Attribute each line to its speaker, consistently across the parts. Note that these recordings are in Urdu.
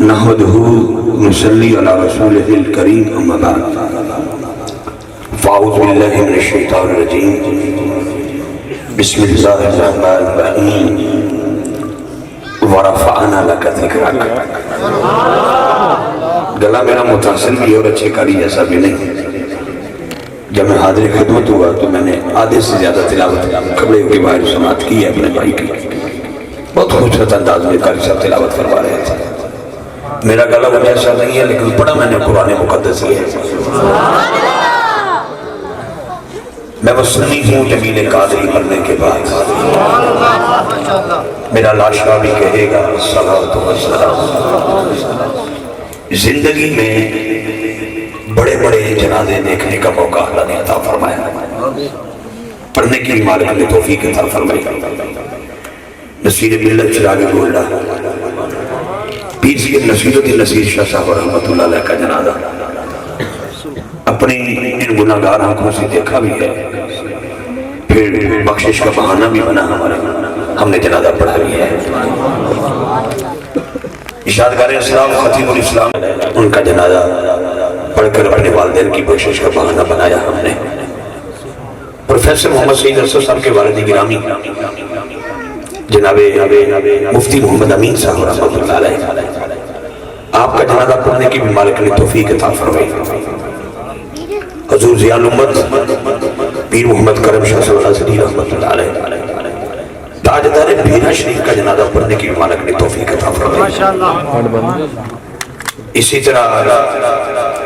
Speaker 1: نحمدہ نصلی علی رسولہ الکریم اما بعد فاعوذ باللہ من الشیطان الرجیم بسم اللہ الرحمن الرحیم ورفعنا لک ذکرک۔ گلا میرا متاثر بھی اور اچھے کاری جیسا بھی نہیں۔ جب میں حاضر خدمت ہوا تو میں نے آدھے سے زیادہ تلاوت کھڑے ہو کے باہر سماعت کی ہے اپنے بھائی کی۔ بہت خوبصورت انداز میں قاری صاحب تلاوت فرما رہے تھے۔ میرا گلا وہ ایسا نہیں ہے لیکن پڑھا میں نے قرآن مقدس ہے۔ میں وہ سنی ہوں جمیل قادری مرنے کے بعد، میرا لاشا بھی کہے گا الصلاۃ والسلام۔ زندگی میں بڑے بڑے جنازے دیکھنے کا موقع اللہ نے عطا فرمایا، پڑھنے کی مالک نے توفیق عطا فرمائی۔ نصیر ملت چراغ گولڈا پیر سید نصیر الدین نصیر شاہ صاحب رحمۃ اللہ علیہ کا جنازہ اپنی ان گناہگار آنکھوں سے دیکھا بھی ہے، پھر بخشش کا بہانہ بھی بنا ہمارے، ہم نے جنازہ پڑھا بھی ہے۔ اشارتگار اسلام خطیب الاسلام ان کا جنازہ پڑھ کر اپنے والدین کی بخشش کا بہانہ بنایا ہم نے۔ پروفیسر محمد سعید ارسل صاحب کے والد گرامی جناب مفتی محمد امین صاحب رحمۃ اللہ علیہ، آپ کا جنازہ پڑھنے کی بھی مالک نے توفیق عطا فرمائی۔ حضور ضیاء الامت پیر محمد کرم شاہ صلی اللہ علیہ رحمۃ اللہ علیہ، تاجدار بھیرا شریف کا جنازہ پڑھنے کی بھی مالک نے توفیق عطا فرمائی۔ اسی طرح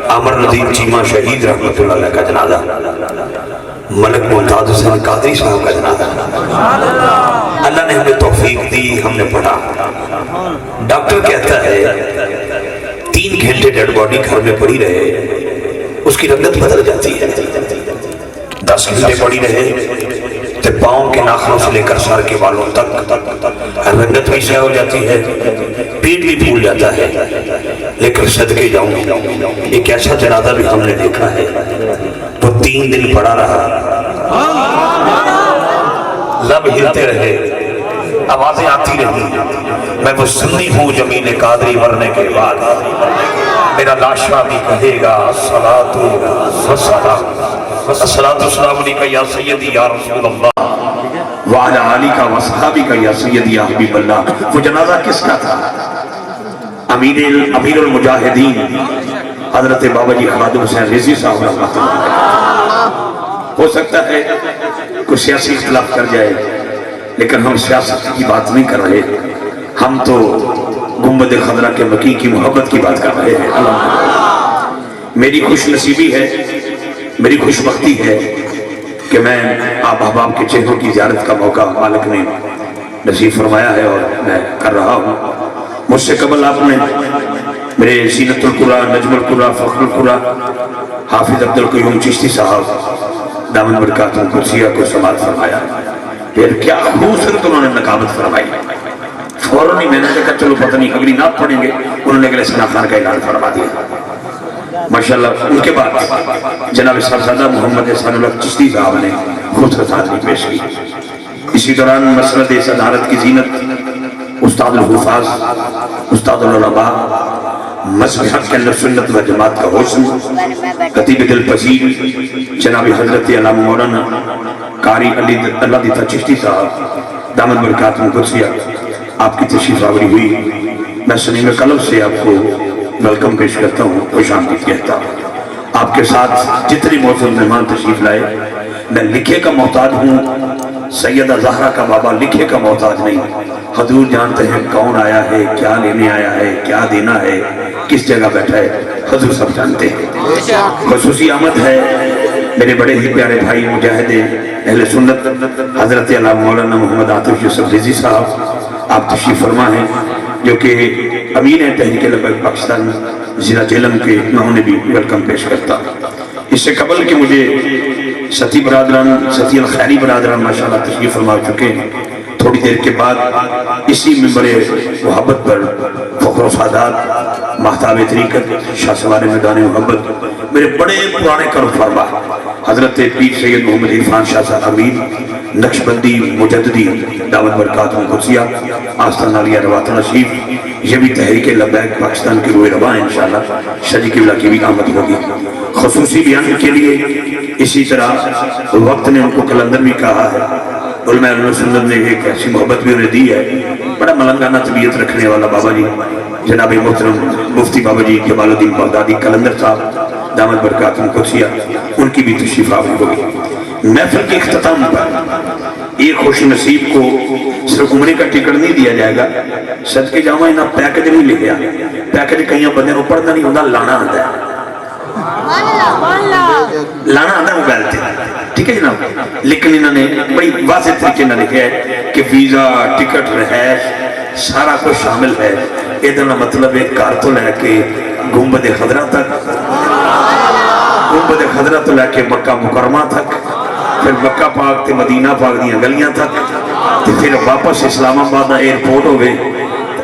Speaker 1: عامر ندیم چیمہ شہید رحمۃ اللہ علیہ کا جنازہ، ملک ممتاز حسین قادری صاحب کا جنازہ، اللہ نے ہمیں توفیق دی، ہم نے پڑھا۔ ڈاکٹر کہتا ہے 3 گھنٹے ڈیڈ باڈی گھر میں پڑی رہے اس کی رنگت بدل جاتی ہے، 10 گھنٹے پڑی رہے تو پاؤں کے ناخنوں سے لے کر سر کے بالوں تک رنگت بھی سیاہ ہو جاتی ہے، پیٹ بھی پھول جاتا ہے۔ لیکن صدقے جاؤں ایک ایسا جنازہ بھی ہم نے دیکھا ہے تو 3 دن پڑا رہا، لب ہلتے رہے، آوازیں آتی رہی، میں وہ سنی ہوں جمیل قادری مرنے کے بعد، میرا لاشا بھی کہے گا الصلاۃ والسلام، الصلاۃ والسلام علیکہ یا سیدی یا رسول اللہ وعلی آلک وصحابک یا سیدی یا حبیب اللہ۔ وہ جنازہ کس کا تھا؟ امیر المجاہدین حضرت بابا جی خادم حسین رضوی صاحب رحمۃ اللہ۔ ہو سکتا ہے کوئی سیاسی اختلاف کر جائے لیکن ہم سیاست کی بات نہیں کر رہے، ہم تو گنبد خضرا کے مکی کی محبت کی بات کر رہے ہیں۔ میری خوش نصیبی ہے، میری خوش بختی ہے کہ میں آپ احباب کے چہروں کی زیارت کا موقع مالک نے نصیب فرمایا ہے اور میں کر رہا ہوں۔ مجھ سے قبل آپ نے میرے زینت القرآ، نجم القرآ، فخر القرآ حافظ عبدالقیوم چشتی صاحب دامن برکاتہ قدسیہ کو سماعت فرمایا، پھر کیا خوبصورت انہوں نے نقابت فرمائی۔ فوراً ہی میں نے کہا چلو پتہ نہیں اگلی نعت پڑھیں گے، انہوں نے اگلے ثنا خان کا اعلان فرما دیا ماشاءاللہ۔ ان کے بعد جناب صاحبزادہ محمد احسان اللہ چشتی صاحب نے خوبصورت حاضری پیش کی۔ اسی دوران مسند صدارت کی زینت استاد الحفاظ، استاد العلماء، مذہب حق کے اندر سنت و جماعت کا حسن، خطیب دل پذیر جناب حضرت علامہ مولانا قاری اللہ دیتا چشتی صاحب دامن برکاتہ قدسیہ، آپ کی تشریف آوری ہوئی۔ میں سنیم قلب سے آپ کو ویلکم پیش کرتا ہوں، خوش آمدید کہتا ہوں۔ آپ کے ساتھ جتنے معزز مہمان تشریف لائے، میں لکھے کا محتاج ہوں، سیدہ زہرا کا بابا لکھے کا محتاج نہیں۔ حضور جانتے ہیں کون آیا ہے، کیا لینے آیا ہے، کیا دینا ہے، کس جگہ بیٹھا ہے، حضور سب جانتے ہیں۔ خصوصی آمد ہے میرے بڑے ہی پیارے بھائی مجاہد اہل سنت حضرت علامہ مولانا محمد عاطف یوسف رضوی صاحب، آپ تشریف فرما ہیں جو کہ امین ہے تحریک لبیک پاکستان ضلع جہلم کے، میں انہیں بھی ویلکم پیش کرتا۔ اس سے قبل کہ مجھے ستی برادران، ستی الخیری برادران ماشاءاللہ تشریف فرما چکے ہیں، تھوڑی دیر کے بعد اسی ممبر محبت پر فخر و سعادات محتاب طریقت شاہ سوار میدان محبت میرے بڑے پرانے کرم فرما حضرت پیر سید محمد عرفان شاہ صاحب امیر نقشبندی مجددی دعوت برکاتہ قدسیہ آستان علیہ رواتن شریف یہ بھی تحریک لبیک پاکستان کی روح رواں انشاءاللہ شجی قبلہ کی بھی آمد ہوگی. خصوصی بیان کے لیے اسی طرح وقت نے ان کو کلندر بھی کہا ہے. علماء سنت نے ایک ایسی محبت بھی انہیں دی ہے. بڑا ملنگانہ طبیعت رکھنے والا بابا جی جناب محترم مفتی بابا جی جمال الدین بغدادی کلندر صاحب دامت برکاتہم قدسیہ، ان کی بھی تشریف آوری ہوگی. محفل کے اختتام پر ایک خوش نصیب کو صرف عمرے کا ٹکٹ نہیں دیا جائے گا. صدقے جاواں انہاں پیکج نہیں لکھیا. پیکج کئیاں بندے کو پڑھنا نہیں ہوندا، لانا آندا ہے. لانا آندا موبائل تے. ٹھیک ہے جناب. لیکن انہوں نے بڑی واضح طریقے نہ لکھا ہے کہ ویزا، ٹکٹ، رہائش سارا کچھ شامل ہے. یہ مطلب ہے گھر تو لے کے گنبد خضرا تک، گنبد خضرا تو لے کے مکہ مکرمہ تک، پھر مکہ پاک تے مدینہ پاک دیاں گلیاں تک، پھر واپس اسلام آباد دا ایئرپورٹ ہوئے.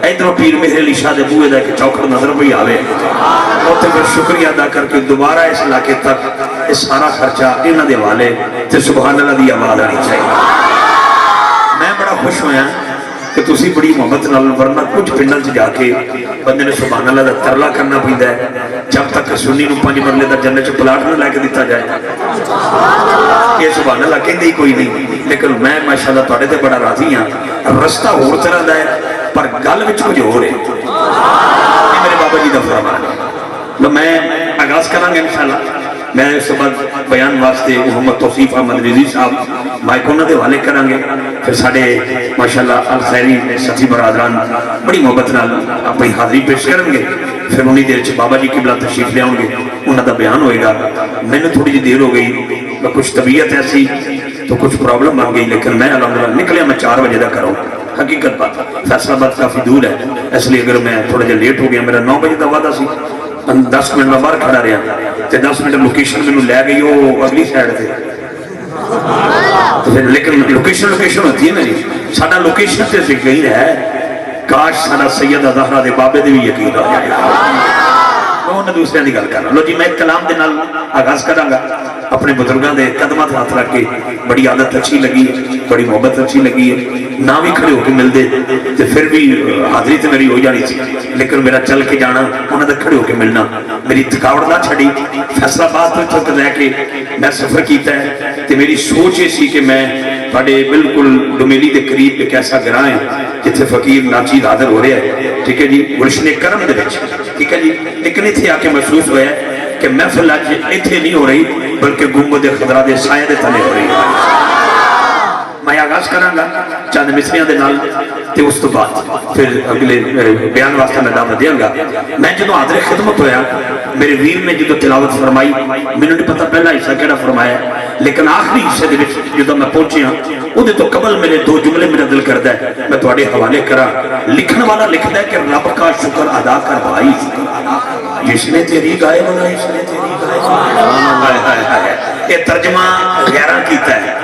Speaker 1: ادھر پیر مہر علی شاہ دے بوئے دا ایک چوکھڑ نظر پہ آوے، اور پھر شکریہ ادا کر کے دوبارہ اس علاقے تک اس سارا خرچہ انہاں دے حوالے تے سبحان اللہ دی آواز آنی چاہیے. میں بڑا خوش ہویا کہ تسی بڑی محبت نال، ورنہ کچھ پنڈل سے جا کے بندے نے سبحان اللہ دا ترلا کرنا پیندا ہے جب تک سنی نو 5 مرلے دا جنت چ پلاٹ نہ لے کے دتا جائے. یہ سبحان اللہ کہندے ہی کوئی نہیں. لیکن میں ماشاءاللہ تواڈے تے بڑا راضی ہاں. رستہ ہور طرح دا ہے پر گل وچ کچھ ہو رہے. یہ میرے بابا جی دا فرمان ہے. تو میں آغاز کروں گا انشاءاللہ. میں اس کے بعد بیان واسطے محمد توصیف احمد رضی صاحب مائک انہاں دے حوالے کریں گے. پھر ساڈے ماشاءاللہ الخیری ساتھی برادران بڑی محبت نال اپنی حاضری پیش کریں گے. پھر انہی دیر چ بابا جی قبلہ تشریف لے آؤں گے، انہاں دا بیان ہوئے گا. میں نے تھوڑی جی دیر ہو گئی، کچھ طبیعت ایسی تو کچھ پرابلم بن گئی، لیکن میں الحمدللہ نکلیا میں 4 بجے دا کروں. حقیقت بات فیصلہ آباد کافی دور ہے، اس لیے اگر میں تھوڑا جا لیٹ ہو گیا، میرا 9 بجے دا وعدہ سی، 10 منٹ میں باہر کھڑا رہا تے 10 منٹ لوکیشن میں لے گئی وہ اگلی سائڈ تھے. لیکن لوکیشن ہوتی ہے نا جی، ساڈا لوکیشن تے یقین ہے. کاش ساڈا سیدہ زہرا دے بابے دے بھی یقین ہو جائے. میں دوسرے کی گل کر رہا. لو جی میں کلام دے نال آغاز کراں گا. اپنے بزرگاں دے قدماں تے ہاتھ رکھ کے بڑی عادت اچھی لگی ہے، بڑی محبت اچھی لگی ہے. نہ بھی کھڑے ہو کے ملتے تے پھر بھی حاضری تے میری ہو جانی تھی، لیکن میرا چل کے جانا، انہاں دا کھڑے ہو کے ملنا میری تھکاوٹ نہ چھڑی. فیصلہ آباد تک لے کے میں سفر کیتا ہے تے میری سوچ یہ سی کہ میں بڑے بالکل ڈومیلی دے قریب ایک ایسا گراں ہے جتھے فقیر ناچیز حاضر ہو رہا ہے. ٹھیک ہے جی، گلشن کرم دے وچ. ٹھیک ہے جی. لیکن اتنے آ کے محسوس ہوا ہے کہ محفل اج اتنے نہیں ہو رہی بلکہ گنبد خضرا دے سایہ دے تلے ہو رہی ہے. میں آغاز کراں گا چند مصریاں دے نال تے اس تو بعد پھر اگلے بیان واسطے میں دعوت دیاں گا. میں جدوں حاضر خدمت ہویا میرے ویر نے جدوں تلاوت فرمائی، مینوں نہیں پتہ پہلا حصہ کیڑا فرمایا، لیکن آخری حصے دے وچ جدوں میں پہنچیا اودے تو قبل میرے 2 جملے میرا دل کردا ہے میں تواڈے حوالے کراں. لکھن والا لکھدا ہے کہ رب کا شکر ادا کر بھائی، جس نے تیری گائے بنائی، اس نے تیری گائے. یہ ترجمہ غیراں کیتا ہے،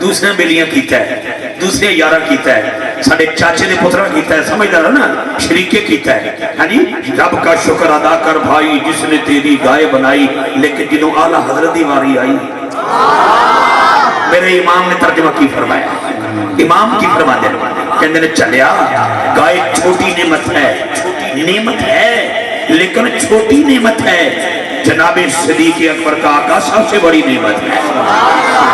Speaker 1: دوسرے بیلیاں کیتا ہے، دوسرے یاراں کیتا ہے، ساڑے چاچے نے پترہ کیتا ہے. سمجھدار ہے نا، شریکے کیتا ہے. ہاں جی، رب کا شکر ادا کر بھائی جس نے تیری گائے بنائی. لیکن جنہوں اعلیٰ حضرت دی واری آئی، میرے امام نے ترجمہ کی فرمایا. امام کی فرما دے کہندے نے چلیا گائے چھوٹی نعمت ہے، نعمت ہے لیکن چھوٹی نعمت ہے. جناب صدیق اکبر کا آقا سب سے بڑی نعمت ہے.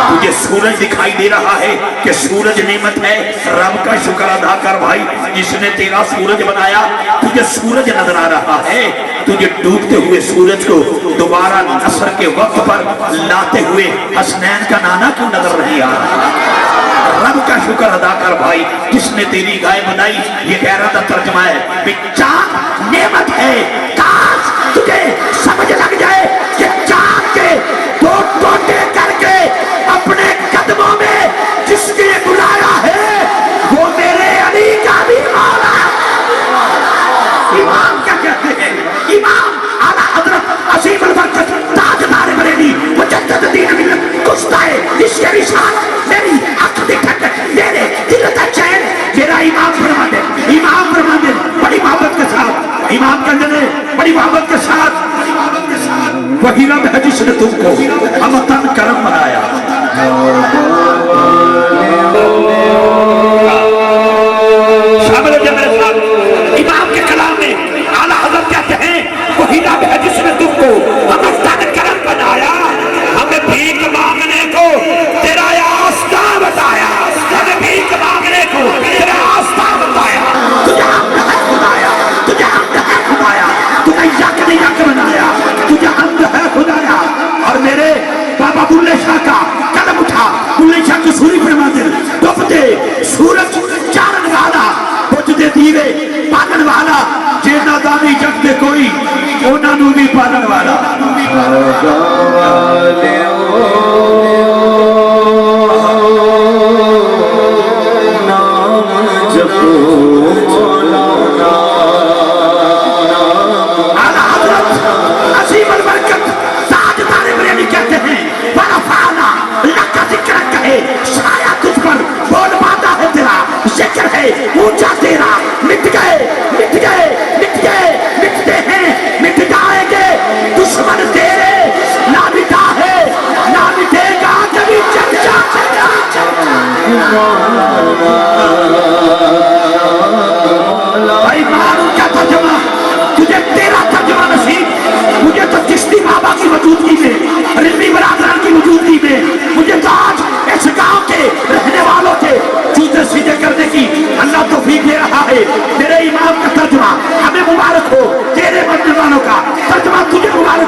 Speaker 1: تجھے سورج دکھائی دے رہا ہے کہ سورج نعمت ہے، رب کا شکر ادا کر بھائی جس نے تیرا سورج بنایا. تجھے سورج نظر آ رہا ہے، تجھے ڈوبتے ہوئے سورج کو دوبارہ عصر کے وقت پر لاتے ہوئے حسنین کا نانا کیوں نظر نہیں آ رہا؟ رب کا شکر ادا کر بھائی جس نے تیری گائے بنائی. یہ غیرہ کا ترجمہ ہے کہ چاند نعمت ہے. کاش تجھے سمجھ لگ جائے کہ چاند کے 2 ٹوٹے کر کے اپنے قدموں میں جس نے بلایا ہے وہ میرے علی کا بھی مولا. امام کیا کہتے ہیں؟ امام اعلیٰ حضرت عظیم البرکت تاجدار بریلی مجدد دین ملت گستائے عشق رسالت میری عقل ٹھنڈ میرے دل کا چین میرا امام فرما دے. امام فرما دے بڑی محبت کے ساتھ. امام کہتے ہیں بڑی محبت کے ساتھ وہی رب ہے جس نے تم کو ہمتن کرم بنایا. شامل ہو جائے میرے ساتھ امام کے کلام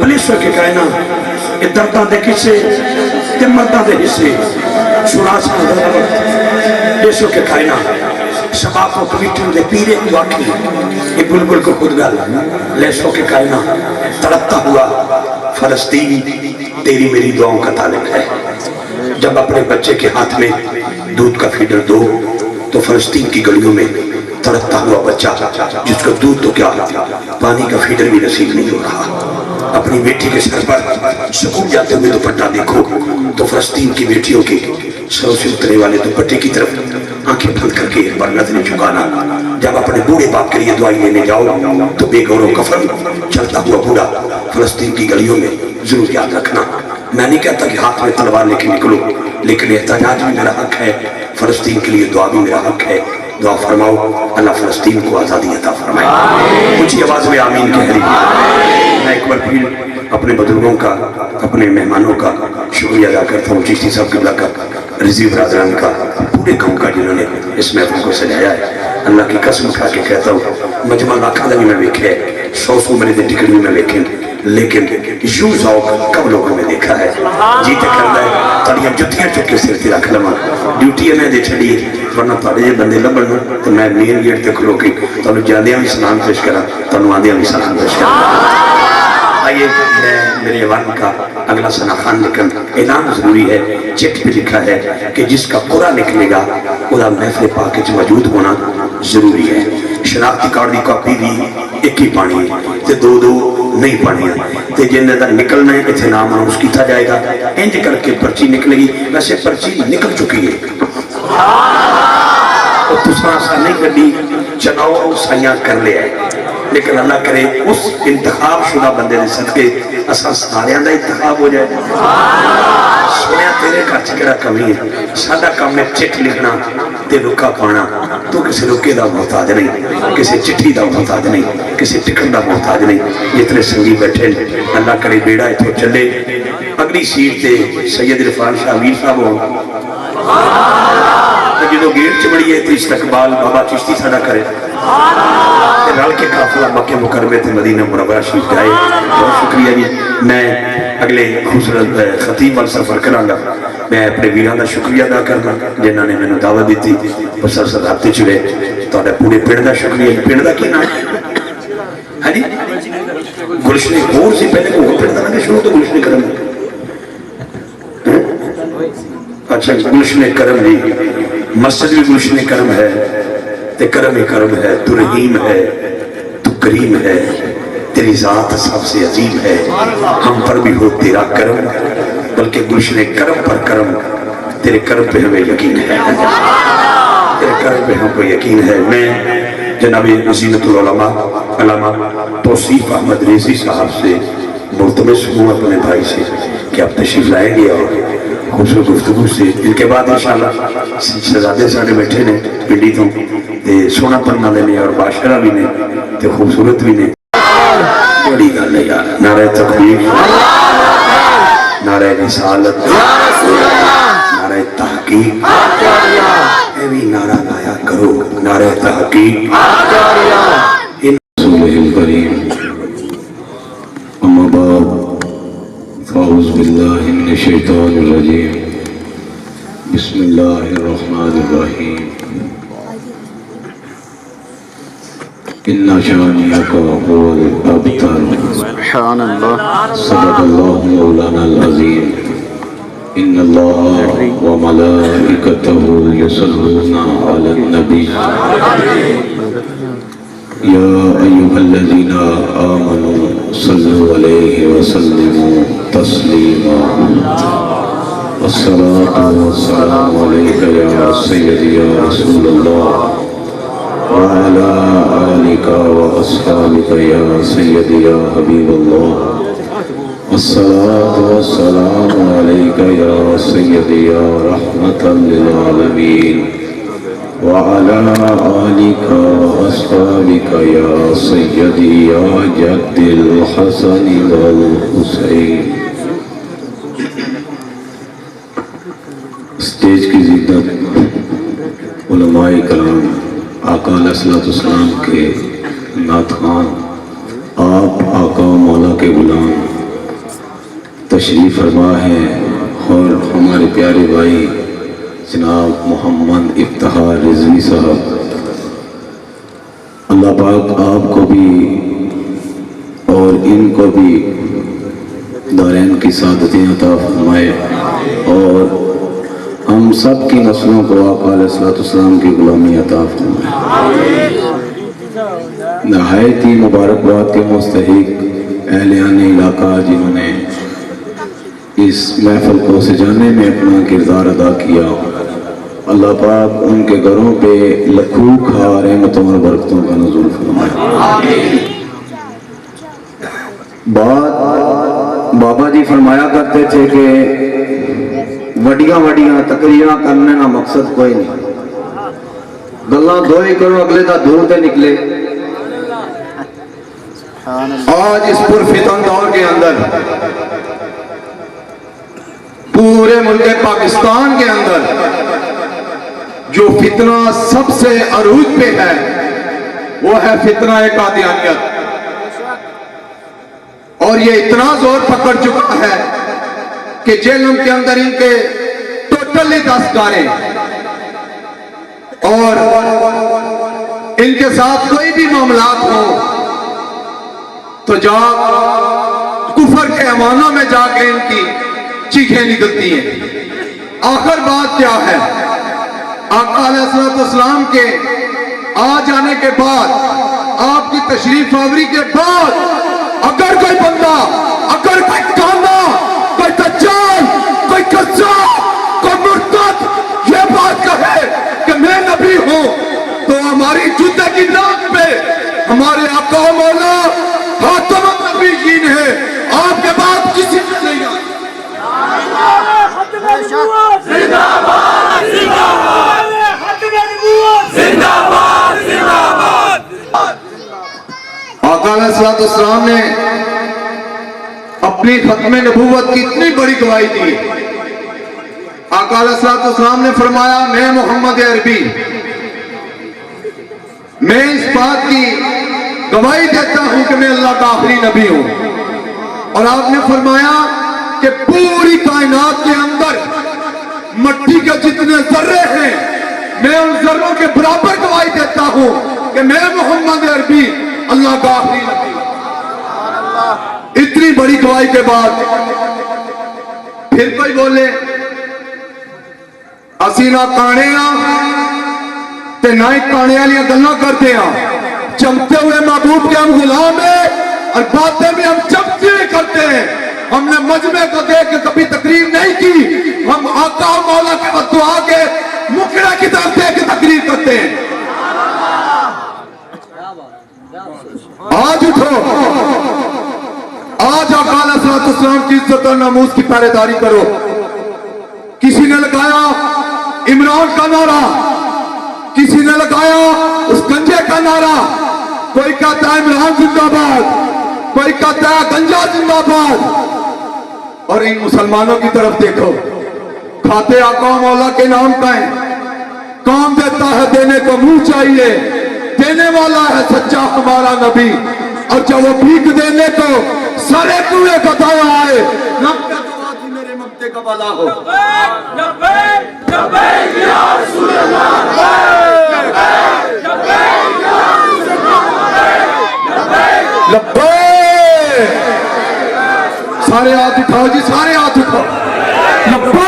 Speaker 1: پلیسوں کے کہنا یہ دردہ دے کسے تے مردہ دے حصے سنا سنا پلیسوں کے کہنا شباب کو کمیٹوں دے پیرے دعا کی یہ بلبل کو خود گل لیسوں کے کہنا تڑپتا ہوا فلسطین تیری میری دعاؤں کا تعلق ہے. جب اپنے بچے کے ہاتھ میں دودھ کا فیڈر دو تو فلسطین کی گلیوں میں تڑپتا ہوا بچہ جس کو دودھ تو کیا پانی کا فیڈر بھی نصیب نہیں ہو رہا اپنی بیٹی کے سر پر سکون جاتے ہوئے دوپٹہ دیکھو تو فلسطین کی بیٹیوں کے سروں سے اترے والے دوپٹے کی طرف آنکھیں بند کر کے ایک بار نظریں جھکانا. جب اپنے بوڑھے باپ کے لیے دعائی لینے جاؤ تو بے گور و کفن چلتا ہوا بوڑھا فلسطین کی گلیوں میں ضرور یاد رکھنا. میں نہیں کہتا کہ ہاتھ میں تلوار لے کے نکلو لیکن احتجاج بھی میرا حق ہے فلسطین کے لیے دعا بھی میرا حق ہے. دعا فرماؤ اللہ فلسطین کو آزادی عطا فرمائے. اونچی آواز میں آمین کہہ رہی. میں ایک بار پھر اپنے بزرگوں کا اپنے مہمانوں کا شکریہ ادا کرتا ہوں چشتی صاحب قبلہ کا رضی برادران کا پورے گاؤں کا جنہوں نے اس محفل کو سجایا ہے. اللہ کی قسم کھا کے کہتا ہوں مجمع لاکھاں بھی میں ویکھے 100 میرے دے ٹکٹ بھی میں ویکھیں لیکن یوں ذوق کب لوگوں میں دیکھا ہے. جی تے کردا ہے تڑیاں جتیاں چک کے سر تے رکھ لواں ڈیوٹی میں دے چھڑی ورنہ تھوڑے جے بندے لبن تے میں مین گیٹ تے کھلو کے تانوں جاندیاں بھی سلام پیش کراں تانوں آندیاں بھی سلام پیش کراں. آئیے میں میرے ایوان کا اگلا ثنا خان لکھن اعلان ضروری ہے. چٹ پہ لکھا ہے کہ جس کا قرآن نکلے گا وہ محفل پاک وچ موجود ہونا ضروری ہے. شناختی کارڈ دی کاپی بھی ایک ہی پانی ہے تے دو نہیں پانی ہے تے جن دا نکلنا ہے اتنے نام اناؤنس کیتا جائے گا. انج کر کے پرچی نکلے گی. ویسے پرچی نکل چکی ہے اور تساں ایسا نہیں کردی چناؤ سائیاں کر لیا ہے لیکن اللہ کرے اس انتخاب شدہ بندے نے صدقے اساں ساریاں دا انتخاب ہو جائے. سنیا تیرے گھر چکرا کمی ہے سادہ کام ہے چٹ لکھنا تے رکا پانا. تو کسی رکے دا محتاج نہیں کسی چٹھی دا محتاج نہیں کسی ٹکٹ دا محتاج نہیں. جتنے سنگی بیٹھے اللہ کرے بیڑا اتھو چلے. اگلی سیٹ تے سید عرفان شاہ میر صاحب ہوں جدو گیٹ چمڑی ہے تو استقبال بابا چشتی سادہ کرے رل کے قافلہ مکہ مکرمے تے مدینہ منورہ شریف جائے. بہت شکریہ جی. میں اگلے خوبصورت خطیب وال سفر کرانگا. میں اپنے ویران دا شکریہ ادا کرنا جنہاں نے میں دعوت دیتی مسلسل ہفتے چلے. تہاڈا پورے پنڈ دا شکریہ. پنڈ دا کی نام ہے جی گلشن ہور سی پہلے کو پنڈ دا نہ شروع تو گلشن کرم. اچھا گلشن کرم جی مسجد بھی گلشن کرم ہے تے کرم کرم ہے. تو رحیم ہے تو کریم ہے تیری ذات سب سے عظیم ہے. ہم پر بھی ہو تیرا کرم بلکہ گلشن کرم پر کرم. تیرے کرم پہ ہمیں یقین ہے تیرے کرم پہ ہم کو یقین ہے. میں جناب زینت العلماء علامہ توصیف احمد ریزی صاحب سے ملتمس ہوں اپنے بھائی سے کہ آپ تشریف لائیں گے اور خوبصورت گفتگو سے ان کے بعد انشاءاللہ شہزادے ساڑھے بیٹھے نے پنڈی تو سونا پرنا لینے اور بادشاہ بھی نے تے خوبصورت بھی نے. بڑی گل ہے یار. نعرہ تکبیر نعرہ رسالت نعرہ تحقیق اے بھی نعرہ لایا کرو. نعرہ تحقیق رسول الکریم. اما بعد فاعوذ باللہ من الشیطان الرجیم. بسم اللہ الرحمن الرحیم. إن شانئك هو الأبتر. سبحان الله. صدق الله مولانا العظيم. إن الله وملائكته يصلون على النبي يا أيها الذين آمنوا صلوا عليه وسلموا تسليما. والصلاة والسلام عليك يا سيدي يا رسول الله وعلى آلك وأصحابك يا سيدي يا حبيب الله. والصلاة والسلام عليك يا سيدي يا رحمة للعالمين وعلى آلك وأصحابك يا سيدي يا جد الحسن والحسين. اسٹیج کی زینت علماء کرام آقا علیہ السلام کے نعت خوان آپ آقا مولا کے غلام
Speaker 2: تشریف فرما ہے اور ہمارے پیارے بھائی جناب محمد افتخار رضوی صاحب، اللہ پاک آپ کو بھی اور ان کو بھی دارین کی سعادتیں عطا فرمائے اور ہم سب کی نسلوں کو آقا علیہ الصلوۃ والسلام کی غلامی عطا فرمائے۔ نہایت ہی مبارکباد کے مستحق اہلیان علاقہ جنہوں نے اس محفل کو سجانے میں اپنا کردار ادا کیا، اللہ پاک ان کے گھروں پہ لکھوک رحمتوں اور برکتوں کا نزول فرمائے۔ بابا جی فرمایا کرتے تھے کہ وڈیاں وڈیاں تقریراں کرنے کا مقصد کوئی نہیں، گلاں دو ہی کرو اگلے دا دور تے نکلے۔ آج اس پرفتن دور کے اندر پورے ملک پاکستان کے اندر جو فتنہ سب سے عروج پہ ہے وہ ہے فتنہ قادیانیت، اور یہ اتنا زور پکڑ چکا ہے کہ جیلوں کے اندر ان کے ٹوٹلی 10 گاریں، اور ان کے ساتھ کوئی بھی معاملات ہوں تو جا کفر کے ایوانوں میں جا کے ان کی چیخیں نکلتی ہیں۔ آخر بات کیا ہے؟ آقا علیہ الصلوۃ والسلام کے آ جانے کے بعد، آپ کی تشریف آوری کے بعد، اگر کوئی بندہ، اگر کوئی کانا، کوئی دجال، کوئی قذاب، کوئی مرتد یہ بات کہے کہ میں نبی ہوں تو ہماری جوتے کی ناک پہ ہمارے آقا و مولا خاتم النبیین ہے، آپ کے بعد کسی نے نہیں آتا۔ آقا علیہ الصلوۃ والسلام نے اپنی ختم نبوت کی اتنی بڑی گواہی دی۔ آقا علیہ الصلوۃ والسلام نے فرمایا میں محمد عربی، میں اس بات کی گواہی دیتا ہوں کہ میں اللہ کا آخری نبی ہوں، اور آپ نے فرمایا کہ پوری کائنات کے اندر مٹی کے جتنے ذرے ہیں میں ان ذروں کے برابر گواہی دیتا ہوں کہ میں محمد عربی اللہ کا آخری نبی ہوں۔ اتنی بڑی گواہی کے بعد پھر کوئی بولے اسی نہ کانے تے نہ ہی کانے والی گلاں کرتے ہیں، چمتے ہوئے محبوب کے ہم غلام ہیں اور باتیں بھی ہم چمتی ہوئی کرتے ہیں۔ ہم نے مجمع کو دیکھ کے کبھی تقریر نہیں کی، ہم آقا و مولا کے بدعا کے مکڑا کی طرف دیکھ کے تقریر کرتے ہیں۔ آج اٹھو، آج آقا علیہ الصلوۃ والسلام کی عزت اور ناموس کی پہرے داری کرو۔ کسی نے لگایا عمران کا نعرہ، کسی نے لگایا اس گنجے کا نعرہ، کوئی کہتا ہے عمران زندہ باد، کوئی کہتا ہے گنجا زندہ باد، اور ان مسلمانوں کی طرف دیکھو، کھاتے آقا و مولا کے نام کا ہے، کام دیتا ہے دینے کو منہ چاہیے، دینے والا ہے سچا ہمارا نبی، اور جب وہ بھیک دینے کو سارے کنویں کا دایا آئے، لبے دعا کی میرے ممتے کا بلا ہو۔ لبیک لبیک یا رسول اللہ، لبیک لبیک یا رسول اللہ، لبیک لبیک۔ سارے ہاتھ اٹھاؤ جی، سارے ہاتھ اٹھاؤ، لبیک۔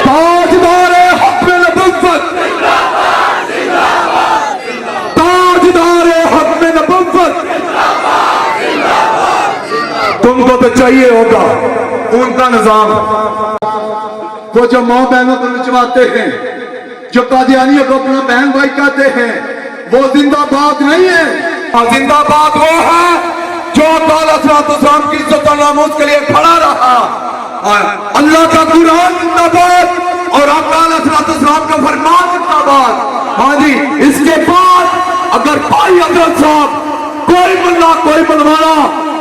Speaker 2: تاجدار حق میں نبوت، تاجدار حق میں نبوت، تم کو تو چاہیے ہوگا ان کا نظام۔ وہ جو ماں بہنوں کو نچواتے ہیں، جو قادیانیوں کو اپنا بہن بھائی کہتے ہیں، وہ زندہ باد نہیں ہے۔ زندہ باد وہ ہے جو آقا علیہ الصلوۃ والسلام کی عزت و ناموس کے لیے کھڑا رہا، اللہ کا قرآن زندہ باد اور آقا علیہ الصلوۃ والسلام کا فرمان زندہ باد۔ ہاں جی، اس کے بعد اگر کوئی حضرت صاحب، کوئی ملا، کوئی بلوانا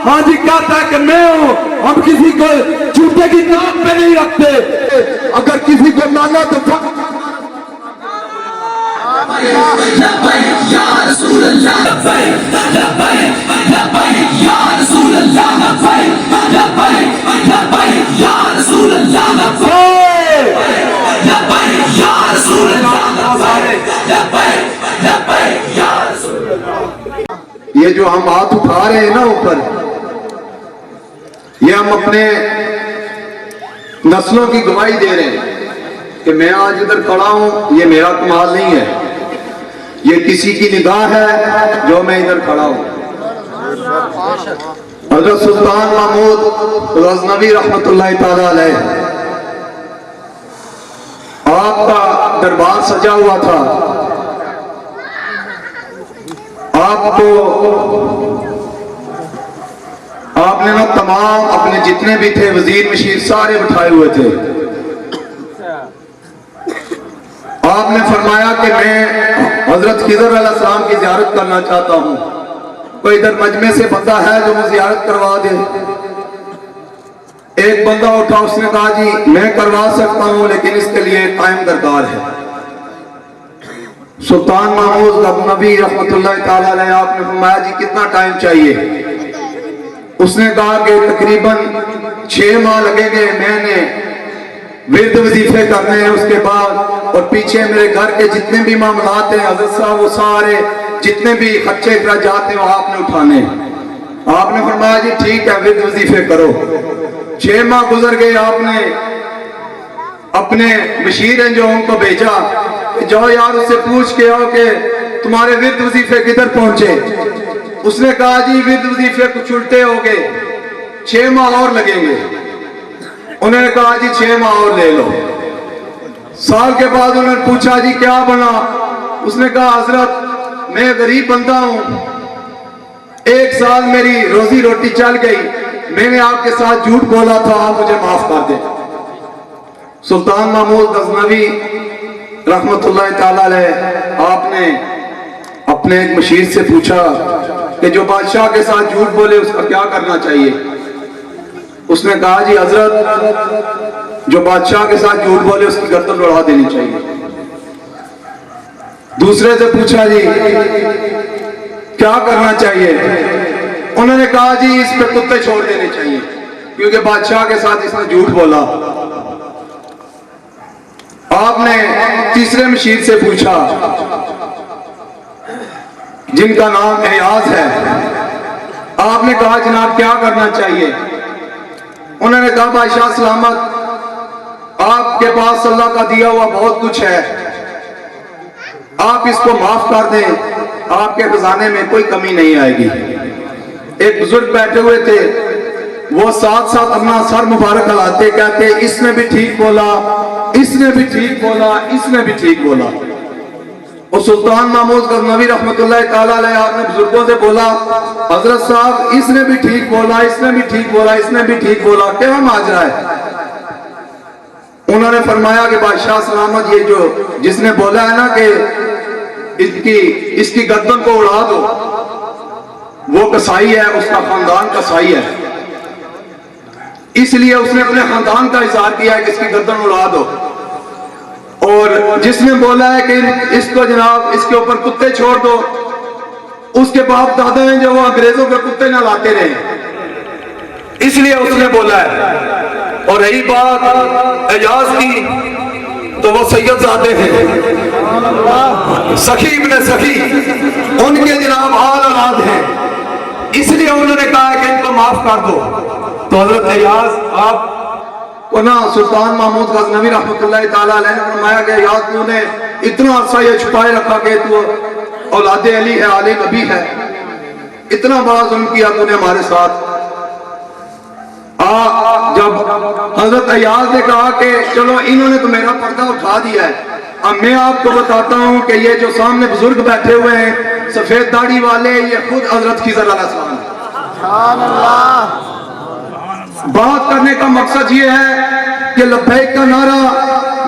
Speaker 2: ہاں جی کہتا ہے کہ میں ہوں، ہم کسی کو جوتے کی نام پہ نہیں رکھتے، اگر کسی کو مانا تو یہ جو ہم ہاتھ اٹھا رہے ہیں نا اوپر، یہ ہم اپنے نسلوں کی گواہی دے رہے ہیں کہ میں آج ادھر کھڑا ہوں، یہ میرا کمال نہیں ہے، یہ کسی کی نگاہ ہے جو میں ادھر کھڑا ہوں۔ حضرت سلطان محمود غزنوی رحمت اللہ تعالی علیہ، آپ کا دربار سجا ہوا تھا، آپ نے نا تمام اپنے جتنے بھی تھے وزیر مشیر سارے بٹھائے ہوئے تھے۔ آپ نے فرمایا کہ میں حضرت خضر علیہ السلام کی زیارت کرنا چاہتا ہوں، کوئی ادھر مجمع سے بندہ ہے جو مجھے زیارت کروا دے؟ ایک بندہ اٹھا، اس نے کہا جی میں کروا سکتا ہوں لیکن اس کے لیے ٹائم درکار ہے۔ سلطان محمود غزنوی رحمت اللہ تعالی علیہ، آپ نے فرمایا جی کتنا ٹائم چاہیے؟ اس نے کہا کہ تقریباً 6 ماہ لگیں گے، میں نے ورد وظیفے کرنے ہیں، اس کے بعد اور پیچھے میرے گھر کے جتنے بھی معاملات ہیں حضرت صاحب، وہ سارے جتنے بھی خرچے اخراجات ہیں وہ آپ نے اٹھانے ہیں۔ آپ نے فرمایا جی ٹھیک ہے ورد وظیفے کرو۔ 6 ماہ گزر گئے، آپ نے اپنے مشیر ہیں جو ان کو بھیجا کہ جاؤ یار اس سے پوچھ کے آؤ کہ تمہارے ورد وظیفے کدھر پہنچے۔ اس نے کہا جی ورد وظیفے کچھ الٹے ہو گئے، 6 ماہ اور لگیں گے۔ انہوں نے کہا جی 6 ماہ اور لے لو۔ سال کے بعد انہوں نے پوچھا جی کیا بنا؟ اس نے کہا حضرت میں غریب بندہ ہوں، 1 سال میری روزی روٹی چل گئی، میں نے آپ کے ساتھ جھوٹ بولا تھا، آپ مجھے معاف کر دیں۔ سلطان محمود غزنوی رحمت اللہ تعالی علیہ، آپ نے اپنے ایک مشیر سے پوچھا کہ جو بادشاہ کے ساتھ جھوٹ بولے اس کا کیا کرنا چاہیے؟ اس نے کہا جی حضرت جو بادشاہ کے ساتھ جھوٹ بولے اس کی گردن اڑا دینی چاہیے۔ دوسرے سے پوچھا جی کیا کرنا چاہیے؟ انہوں نے کہا جی اس پہ کتے چھوڑ دینے چاہیے کیونکہ بادشاہ کے ساتھ اس نے جھوٹ بولا۔ آپ نے تیسرے مشیر سے پوچھا جن کا نام ایاز ہے، آپ نے کہا جناب کیا کرنا چاہیے؟ انہوں نے کہا بادشاہ سلامت، آپ کے پاس اللہ کا دیا ہوا بہت کچھ ہے، آپ اس کو معاف کر دیں، آپ کے خزانے میں کوئی کمی نہیں آئے گی۔ ایک بزرگ بیٹھے ہوئے تھے، وہ ساتھ ساتھ اپنا سر مبارک ہلاتے کہتے اس نے بھی ٹھیک بولا، اس نے بھی ٹھیک بولا، اس نے بھی ٹھیک بولا۔ اور سلطان محمود غزنوی رحمت اللہ تعالی علیہ، آپ نے بزرگوں سے بولا حضرت صاحب اس نے بھی ٹھیک بولا، اس نے بھی ٹھیک بولا، اس نے بھی ٹھیک بولا، کیا ماجرا ہے؟ انہوں نے فرمایا کہ بادشاہ سلامت یہ جو جس نے بولا ہے نا کہ اس کی گردن کو اڑا دو، وہ قصائی ہے، اس کا خاندان قصائی ہے، اس لیے اس نے اپنے خاندان کا اظہار کیا ہے کہ اس کی گردن اڑا دو۔ اور جس نے بولا ہے کہ اس کو جناب اس کے اوپر کتے چھوڑ دو، اس کے باپ دادا ہیں جو وہ انگریزوں کے کتے نہ لاتے رہے، اس لیے اس نے بولا ہے۔ اور رہی بات اعجاز کی تو وہ سید زادے ہیں، سخی ابن سخی، ان کے جناب آل اولاد ہیں، اس لیے انہوں نے کہا کہ ان کو معاف کر دو۔ تو حضرت ایاز آپ کو نا سلطان محمود غزنوی رحمت اللہ تعالیٰ علیہ نے فرمایا کہ ایاز تو نے اتنا عرصہ یہ چھپائے رکھا کہ تو اولاد علی ہے، آل نبی ہے، اتنا بڑا ظلم کیا تو نے ہمارے ساتھ۔ جب حضرت ایاز نے کہا کہ چلو انہوں نے تو میرا پردہ اٹھا دیا ہے، اب میں آپ کو بتاتا ہوں کہ یہ جو سامنے بزرگ بیٹھے ہوئے ہیں سفید داڑھی والے، یہ خود حضرت خضر علیہ السلام ہے۔ سبحان اللہ۔ بات کرنے کا مقصد یہ ہے کہ لبیک کا نعرہ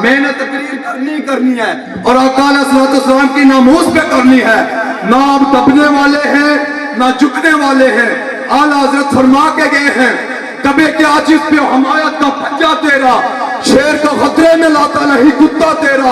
Speaker 2: میں نے تقریر کرنی ہے اور آقا علیہ السلام کی ناموس پہ کرنی ہے، نہ آپ دبنے والے ہیں نہ جھکنے والے ہیں۔ اعلیٰ حضرت فرما کے گئے ہیں کبھی کے عاجز پہ حمایت کا پنجہ تیرا، شیر کا خطرے میں لاتا نہیں کتا تیرا،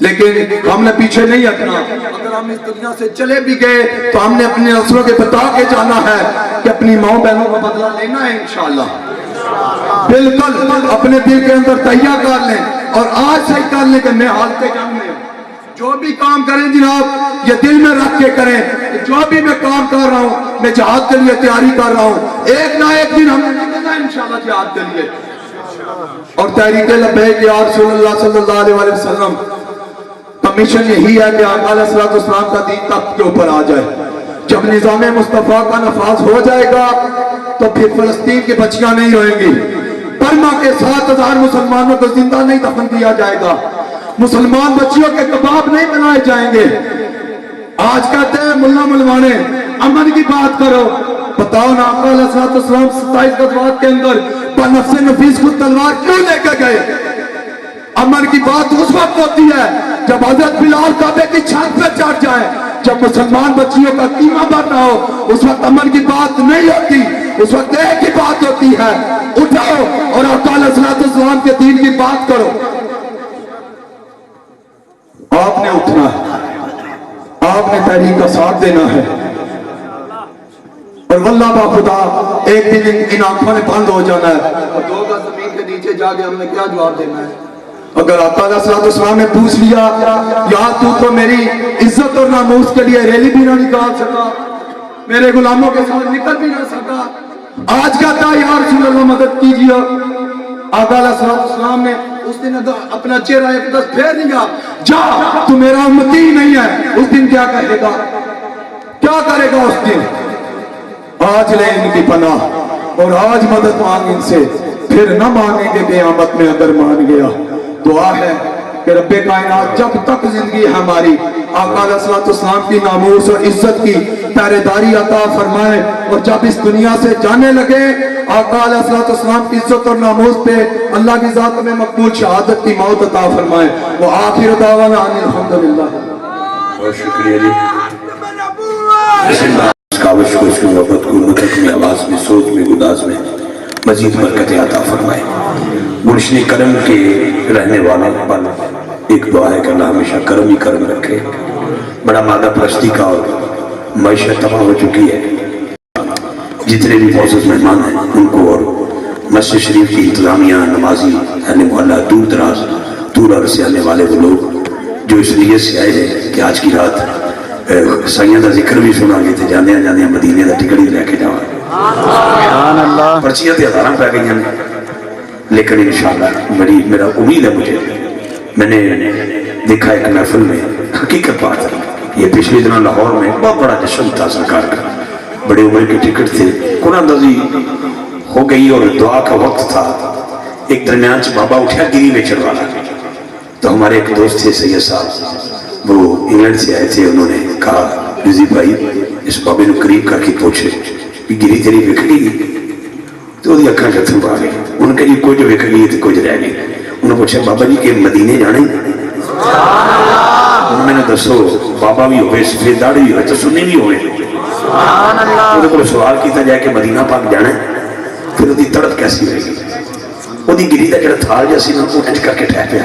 Speaker 2: لیکن ہم نے پیچھے نہیں ہٹنا. اگر ہم اس دنیا سے چلے بھی گئے تو ہم نے اپنی نسلوں کے بتا کے جانا ہے کہ اپنی ماؤں بہنوں کا بدلہ لینا ہے انشاءاللہ. بالکل اپنے دل کے اندر تہیہ کر لیں اور آج سے کر لیں کہ میں حالت جنگ میں ہوں. جو بھی کام کریں جناب یہ دل میں رکھ کے کریں کہ جو بھی میں کام کر رہا ہوں میں جہاد کے لیے تیاری کر رہا ہوں. ایک نہ ایک دن ہم نے نکلنا ہے انشاءاللہ جہاد کے لیے. اور تحریک لبیک یا رسول اللہ صلی اللہ علیہ وسلم کا مشن یہی ہے کہ آقا علیہ السلام کا دین تخت کے اوپر آ جائے. جب نظام مصطفیٰ کا نفاذ ہو جائے گا تو پھر فلسطین کی بچیاں نہیں روئیں گی. برما کے 7,000 مسلمانوں کو زندہ نہیں دفن کیا جائے گا. مسلمان بچیوں کے کباب نہیں بنائے جائیں گے. آج کہتے ہیں ملا ملوانے امن کی بات کرو. بتاؤ نا آقا علیہ السلام 27 غزوات کے اندر بنفس نفیس کو تلوار کیوں لے کے گئے؟ امن کی بات اس وقت ہوتی ہے جب حضرت بلال کعبے کی چھت پہ چڑھ جائے. جب مسلمان بچیوں کا قیمہ بڑھنا ہو اس وقت امن کی بات نہیں ہوتی. اس وقت ایک ہی بات ہوتی ہے اٹھاؤ اور آقا علیہ السلام کے دین کی بات کرو. آپ نے اٹھنا ہے, آپ نے تحریک کا ساتھ دینا ہے. اور واللہ با خدا ایک دن ان آنکھوں نے بند ہو جانا ہے اور 2 گز زمین کے نیچے جا کے ہم نے کیا جواب دینا ہے؟ اگر آقا علیہ السلام نے پوچھ لیا یا تو میری عزت اور ناموس کے لیے ریلی بھی نہ نکال سکا, میرے غلاموں کے ساتھ نکل بھی نہ سکا, آج کہتا ہے یا رسول اللہ مدد کیجیے. آقا علیہ السلام نے اس دن اپنا چہرہ ایک دس پھیر دیا, جا تو میرا امتی ہی نہیں ہے. اس دن کیا کہے گا, کیا کرے گا اس دن؟ آج لیں ان کی پناہ اور آج مدد مانگ ان سے, پھر نہ مانگیں گے قیامت میں اگر مان گیا. دعا ہے کہ رب کائنات جب تک زندگی ہے ہماری آقا علیہ السلام کی ناموس اور عزت کی پہرے داری عطا فرمائے. اور جب اس دنیا سے جانے لگے آقا علیہ السلام کی عزت اور ناموس پہ اللہ کی ذات میں مقبول شہادت کی موت عطا فرمائے. وہ آخر دعوانا ان الحمدللہ.
Speaker 1: بہت شکریہ جی. اس کاوش کو, اس کی محبت کو نطق میں, آواز میں, سوچ میں, گداز میں مزید برکت عطا فرمائے. گلشن کرم کے رہنے والوں پر ایک دعا ہے کہ اللہ ہمیشہ کرم ہی کرم رکھے. بڑا مادہ پرستی کا اور معیشت تباہ ہو چکی ہے. جتنے بھی معزز مہمان ہیں ان کو اور مسجد شریف کی انتظامیہ, نمازی, اہل محلہ, دور دراز دور عرض سے آنے والے وہ لوگ جو اس نیت سے آئے ہیں کہ آج کی رات سائیاں دا ذکر بھی سنا گے تھے, جانے جانے مدینے دا ٹکٹ ہی لے کے جاؤں. پرچیاں تے ہزاراں پہ گئی ہیں لیکن انشاءاللہ میرا امید ہے. میں نے دیکھا ایک محفل میں, حقیقت بات ہے, یہ پچھلے دنوں لاہور میں بہت بڑا جشن تھا سرکار کا. بڑے عمر کے ٹکٹ تھے, قرآن اندازی ہو گئی اور دعا کا وقت تھا. ایک درمیان سے بابا اٹھا گری بیچن والا, تو ہمارے ایک دوست تھے سید صاحب, وہ انگلینڈ سے آئے تھے. انہوں نے کہا رضی بھائی اس بابے نے قریب کر کے پوچھے کہ گری تیری وکھڑی گئی؟ تو وہ اکھاں کے تھرو آ گئی. ان کا یہ کچھ وکھ گئی تو کچھ رہ گئی. انہوں نے پوچھا بابا جی کہ مدینے جانے؟ میں نے دسو بابا بھی ہوئے, سفید داڑھی بھی ہوئے, تو سنی بھی ہوئے. وہ کو سوال کیتا جائے کہ مدینہ پاک جانا ہے, پھر وہ تڑپ کیسی ہوئے گی؟ وہ گری کا جڑا تھال جیسی نا وہ انج کر کے ٹھہ پیا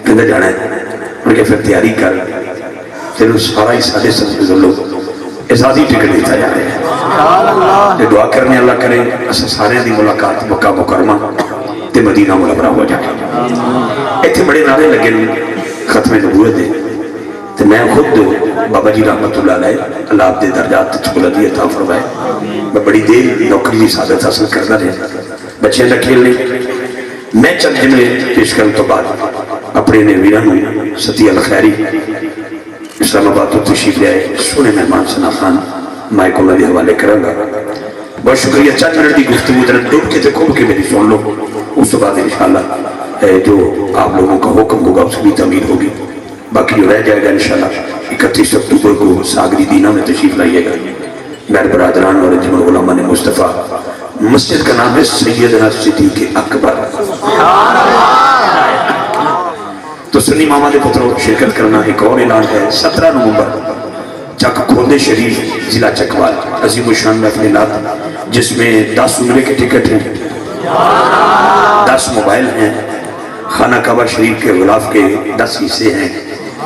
Speaker 1: کہ جانا ہے. انہوں نے پھر تیاری کر, پھر سارا ہی سارے سب لوگ اعزازی ٹکٹ دیتا جا رہے ہیں. دعا کرنے اللہ کرے اسا سارے دی ملاقات مکہ مکرمہ تے مدینہ منورہ ہو جائے. ایتھے بڑے نعرے لگے ختم نبوت دے, تے میں خود بابا جی رحمت اللہ علیہ اللہ آپ دے درجات بلندی عطا فرمائے. میں بڑی دیر نوکری کی سعادت حاصل کرتا رہا, بچے نہ کھیلنے. میں چند جملے پیش کرنے تو بعد اپنے نے ویران ستی الخیری اسلام آباد تو تشریف لے آئے سونے مہمان ثنا خان مائک اللہ بھی حوالے کروں گا. بہت شکریہ. چند منٹ کی گفتگو ذرا ڈوب کے کھوب کے میری سن لو, اس کے بعد انشاءاللہ جو آپ لوگوں کا حکم ہوگا اس کی بھی تعمیر ہوگی. باقی جو رہ جائے گا انشاءاللہ 31 اکتوبر کو ساگری دینا میں تشریف لائیے گا. میرے برادران اور انجمن علماء نے مصطفیٰ, مسجد کا نام ہے سیدنا صدیق اکبر. تو سنی ماما دے پتروں شرکت کرنا. ایک اور اعلان ہے 17 نومبر چک کھوندے شریف ضلع چکوال عظیم الشان محفلات جس میں 10 عمرے کے ٹکٹ ہیں, 10 موبائل ہیں, خانہ کعبہ شریف کے غلاف کے 10 حصے ہیں,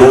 Speaker 1: 2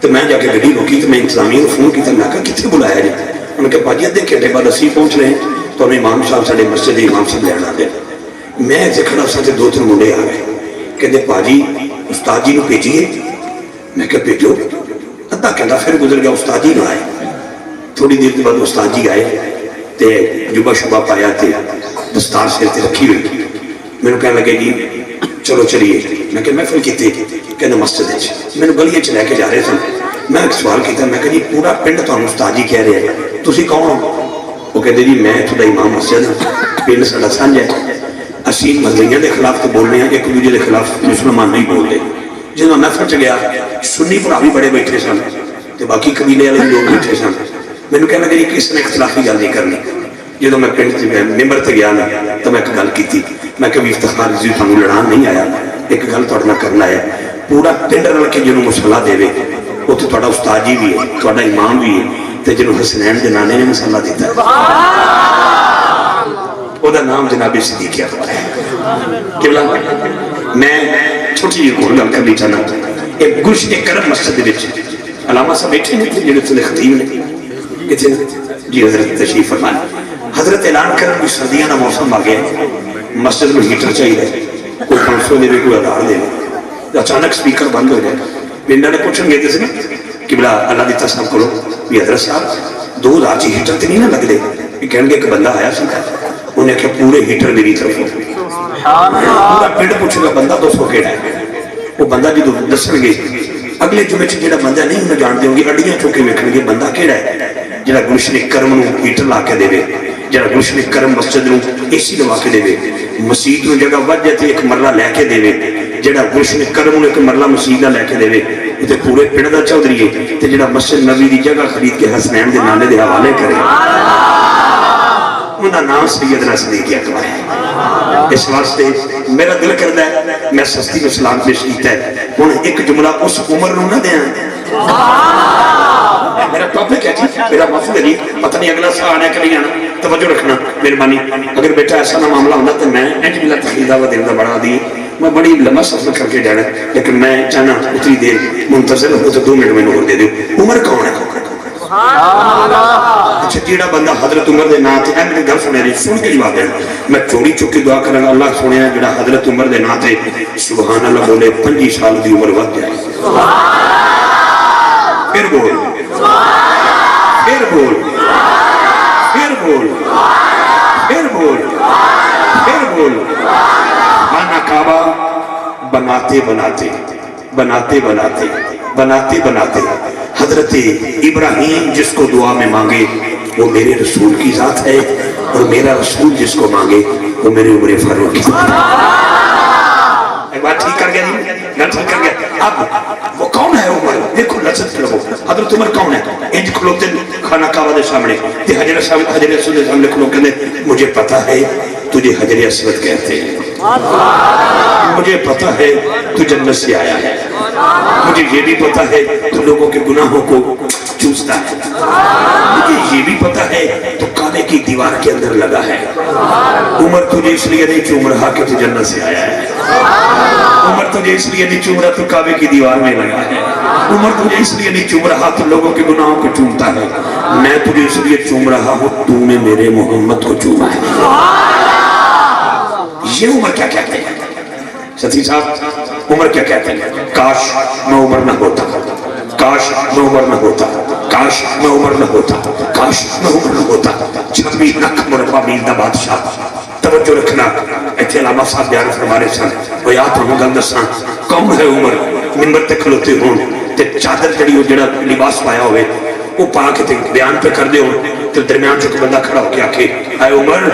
Speaker 1: تو میں جا کے گڈی روکی تو میں انتظامیہ کو فون کیا، میں کہا کتنے بلایا جی؟ انہوں نے کہا بھاجی ادھے گھنٹے بعد اسی پہنچ رہے ہیں تو ہمیں امام صاحب ساڈے مسجد دے امام صاحب لین آ گئے. میں ایسے کھڑا سا تے 2-3 منڈے آ گئے کہتے بھاجی استاد جی کو بھیجیے. میں کہا بھیجو. ادھا گھنٹہ پھر گزر گیا، استاد جی نہ آئے. تھوڑی دیر کے بعد استاد جی آئے تے جبہ شبہ پایا تے دستار سر تے رکھی ہوئی. میں نے کہنے لگے جی چلو چلیے. میں کہ محفل کیتے کہنا مسجد ہے. میں نے گلیاں چ لے کے جا رہے سن. میں ایک سوال کیتا، میں کہا جی پورا پنڈ تمہیں استاد جی کہہ رہے ہیں، تسی کون ہو؟ وہ کہتے جی میں تھوڑا امام مسجد ہوں، پنڈ ساڈا سانجھ ہے، اسی مذہبیاں دے خلاف تو بولنے ہیں، ایک دوسرے دے خلاف مسلمان نہیں بولتے. جب میں محفل چ گیا سنی بھرا بھی بڑے بیٹھے سن تے باقی قبیلے والے لوگ بیٹھے سن. مینوں کہنے لگے جی کس نے اختلافی گل نہیں کرنی. جب میں پنڈ ممبر تے گیا نا تو میں ایک گل کی، میں کہ بھی افتخار جی تھانوں لڑان نہیں آیا، ایک گل تہاڈے نال کرنا ہے. پورا پنڈ رل کے جنوں مصلا دے اتنے تہاڈا استاد جی بھی ہے، تہاڈا امام بھی ہے، تے جنوں حسنین دے نانے نے مصلا دیتا ہے وہ دا نام جناب صدیق اکبر ہے. قبلہ میں چھوٹی جی گل کرنی چاہنا. ایک گلشن کرم مسجد دے وچ علامہ صاحب بیٹھے نے تے جڑے تے خطیب نے کتنے جی حضرت تشریف فرمائے. حضرت اعلان کرن بھی سردیاں دا موسم آ گیا، مسجد میں ہیٹر چاہیے، کوئی 500 دے کوئی 1000 دے. اچانک سپیکر بند ہو جائے. پنڈا نے پوچھن گے تے سی قبلہ اللہ دی قسم کرو بھی حضرت صاحب 2000 چ ہیٹر تے نہیں نہ لگ دے. کہن گے کہ بندہ آیا سی انہیں کہ پورے ہیٹر میری طرف پورا پنڈ پوچھے گا بندہ 200 کیڑا ہے. وہ بندہ جدو دسن گے اگلے جمعے چ جہاں بندہ نہیں انہیں جان دیں گے اڈیاں چوکے ویکھن گے بندہ کیڑا ہے جہاں گلشن کرم نو ہیٹر لا کے دے، جہاں گلشن کرم مسجد نو اے سی لوا کے دے، مسجد نو جگہ ود جاتی ایک مرلہ لے کے دے، جہاں گلشن کرم نو ایک مرلہ مسجد لے کے دے تے پورے پنڈ دا چودھری ہے تے جہاں مسجد نبی دی جگہ خرید کے حسنین دے نانے دے حوالے کرے انہاں نام سیدنا صدیق اکبر ہے. اس واسطے میرا دل کرتا ہے میں سستی میں سلام پیش کیتا ہے. ہن ایک جملہ اس عمر نو نہ دیاں میرا ٹاپک ہے جی میرا مفہوم ہے جی پتہ نہیں اگلا سا آنا کہ نہیں آنا. توجہ رکھنا مہربانی. اگر بیٹا ایسا نہ معاملہ ہونا تو میں انج بلا تخیدہ و دل دا بڑھا دی میں بڑی لمبا سفر کر کے جانا، لیکن میں چاہنا اتنی دیر منتظر ہو تو 2 منٹ میں نور دے دو. عمر کون ہے؟ اچھا جیڑا بندہ حضرت عمر دے نا تے میری گل سنے رہی سن کے جواب دینا. میں چوری چک کے دعا کرنا اللہ سنیا جڑا حضرت عمر دے نا تے سبحان اللہ بولے 25 سال دی عمر ود جائے. پھر بول پھر بول پھر بول پھر بول پھر بول. مانا کعبہ بناتے بناتے بناتے بناتے بناتے بناتے حضرت ابراہیم جس کو دعا میں مانگے وہ میرے رسول کی ذات ہے، اور میرا رسول جس کو مانگے وہ میرے عمر فاروق کی ذات ہے. ایک بات ٹھیک کر گیا نہیں گل ٹھیک کر گیا. اب وہ کون ہے عمر؟ دیکھو لذت کرو حضرت عمر کون ہے؟ انج کھلوتے خانہ کعبہ دے سامنے تے حجر اسود دے سامنے کھلو کے مجھے پتا ہے تجھے حجر اسود کہتے ہیں، مجھے پتا ہے تو جنت سے آیا ہے، مجھے یہ بھی پتا ہے تو لوگوں کے گناہوں کو چوستا ہے، مجھے یہ بھی پتا ہے تو کعبے کی دیوار کے اندر لگا ہے. عمر تجھے اس لیے نہیں چوم رہا کہ تو جنت سے آیا ہے، عمر تجھے اس لیے نہیں چوم رہا تو کعبے کی دیوار میں لگا ہے، عمر تجھے اس لیے نہیں چوم رہا تو لوگوں کے گناہوں کو چومتا ہے. میں تجھے اس لیے چوم رہا ہوں تو نے میرے محمد کو چوما ہے. یہ عمر کیا کہتے ہیں ساتھی صاحب؟ عمر کیا کہتے ہیں؟ کاش میں عمر نہ ہوتا، کاش میں عمر نہ ہوتا، کاش میں عمر نہ ہوتا، کاش میں عمر نہ ہوتا. 26 لاکھ مربع میل دا بادشاہ. توجہ رکھنا ایتھے علامہ صاحب بیان فرما رہے سن وہ یاد ہوں گل دساں کون ہے عمر. منبر تے کھلوتے ہون تے چادر جڑی وہ جڑا لباس پایا ہوئے وہ پا کے تے بیان پہ کر دے ہون تے درمیان چ بندہ کھڑا ہو کے آکھے اے عمر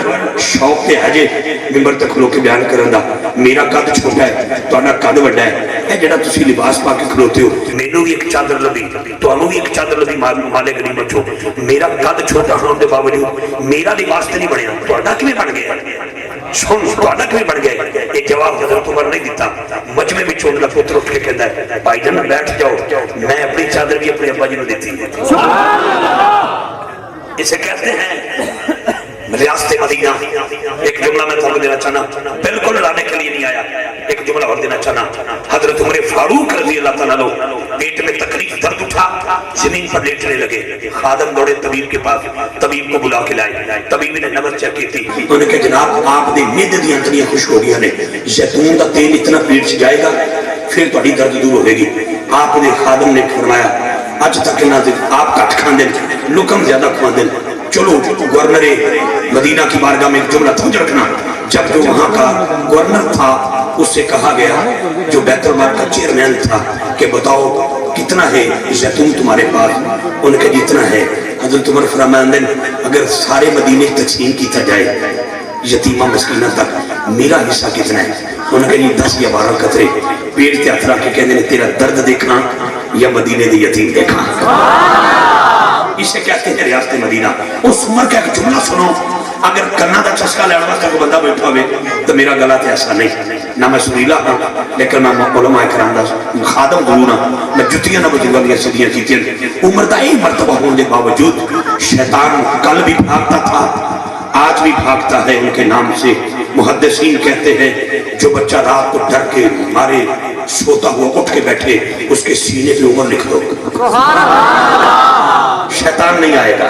Speaker 1: شوق تے ہے جے منبر تے کھلو کے بیان کرن دا. میرا قد چھوٹا ہے تہاڈا قد بڑا ہے، اے جڑا تسی لباس پا کے کھلوتے ہو مینوں بھی ایک چادر لبی تانوں بھی ایک چادر لبی مالک نہیں بچو. میرا قد چھوٹا ہون دے باوجود میرا لباس تے نہیں بنیا تہاڈا کیویں بن گیا؟ سن تہاڈا کیویں بن گیا؟ یہ جواب حضرت عمر نہیں دیتا. مجمع وچ ان دا پتر اٹھ کے کہندا ہے بھائی جان بیٹھ جاؤ میں اپنی چادر بھی اپنے ابا جی نوں دیتی ہے. اسے کہتے ہیں ریاست مدینہ ایک جملہ میں تھوڑا دینا چاہنا، بالکل لانے کے لیے نہیں آیا، ایک جملہ اور دینا چاہنا. حضرت عمر فاروق رضی اللہ تعالیٰ عنہ پیٹ میں تکلیف درد اٹھا، زمین پر لیٹنے لگے. خادم دوڑے طبیب کے پاس، طبیب کو بلا کے لائے. طبیب نے نبض چیک کی تھی. انہوں نے کہا جناب آپ دے معدے دی انتڑیاں خشک ہو گئی نے، زیتون کا تیل اتنا پیٹ سے جائے گا پھر تہاڈی درد دور ہوئے گی. آپ نے خادم نے فرمایا اج تک نہ آپ کٹ کھاندے لکم زیادہ کھاندے. چلو گورنر مدینہ کی بارگاہ میں ایک جملہ سمجھ رکھنا. جب جو وہاں کا گورنر تھا اس سے کہا گیا جو بیت المال کا چیئرمین تھا کہ بتاؤ کتنا ہے زیتون تمہارے پاس؟ ان کے جتنا ہے. حضرت عمر فرماندن اگر سارے مدینے تقسیم کیتا جائے یتیمہ مسکینہ تک میرا حصہ کتنا ہے؟ انہوں نے کہا 10 یا 12 قطرے. پیٹ تے ہاتھ رکھ کے کہنے تیرا درد دیکھا یا مدینے دی یتیم دیکھا. اسے کہتے ہیں ریاست مدینہ. اس عمر کا ایک جملہ سنو، اگر کرنا دا چسکا لینا واسطے کوئی بندہ بیٹھا ہوئے تو میرا گلا تے ایسا نہیں، نہ میں سریلا ہاں لیکن میں علماء کرام دا خادم ضرور ہاں، میں جتیاں نہ بزرگاں دی صدیاں کیتیاں. عمر دا ایک مرتبہ ہونے کے باوجود شیطان کل بھی بھاگتا تھا آج بھی بھاگتا ہے ان کے نام سے. محدثین کہتے ہیں جو بچہ رات کو ڈر کے مارے سوتا ہوا اٹھ کے بیٹھے اس کے سینے پہ عمر لکھ دو. شیطان نہیں آئے گا،